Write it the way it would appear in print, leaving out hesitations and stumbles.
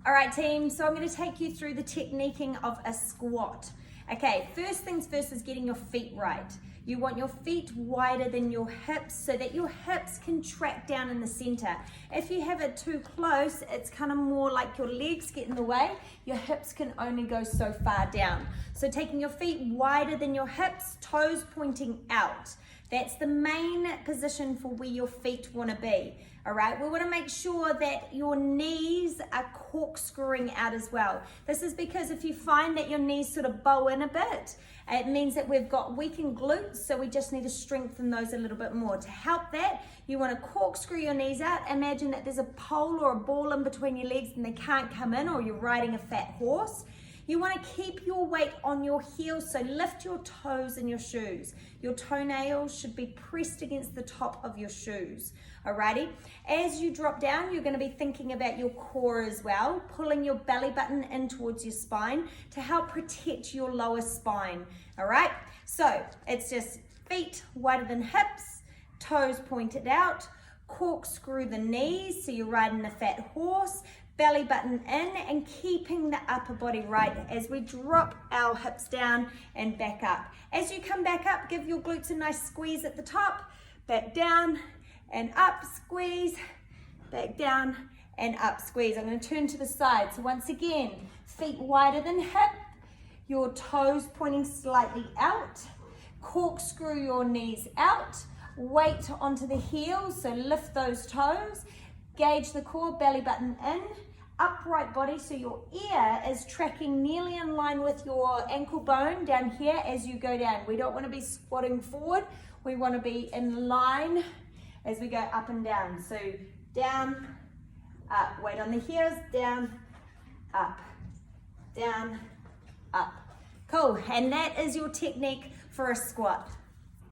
All right, team, so I'm going to take you through the techniquing of a squat. Okay, first things first is getting your feet right. You want your feet wider than your hips so that your hips can track down in the center. If you have it too close, it's kind of more like your legs get in the way. Your hips can only go so far down. So taking your feet wider than your hips, toes pointing out. That's the main position for where your feet want to be. All right, we want to make sure that your knees are corkscrewing out as well. This is because if you find that your knees sort of bow in a bit, it means that we've got weakened glutes, so we just need to strengthen those a little bit more. To help that, you want to corkscrew your knees out. Imagine that there's a pole or a ball in between your legs and they can't come in, or you're riding a fat horse. You want to keep your weight on your heels, so lift your toes in your shoes. Your toenails should be pressed against the top of your shoes. Alrighty? As you drop down, you're going to be thinking about your core as well, pulling your belly button in towards your spine to help protect your lower spine. Alright? So, it's just feet wider than hips, toes pointed out, corkscrew the knees so you're riding a fat horse, belly button in, and keeping the upper body right as we drop our hips down and back up. As you come back up, give your glutes a nice squeeze at the top, back down and up, squeeze, back down and up, squeeze. I'm going to turn to the side. So once again, feet wider than hip, your toes pointing slightly out, corkscrew your knees out, weight onto the heels, so lift those toes, gauge the core, belly button in, upright body, so your ear is tracking nearly in line with your ankle bone down here as you go down. We don't want to be squatting forward, we want to be in line as we go up and down. So down, up, weight on the heels, down, up, down, up. Cool, and that is your technique for a squat.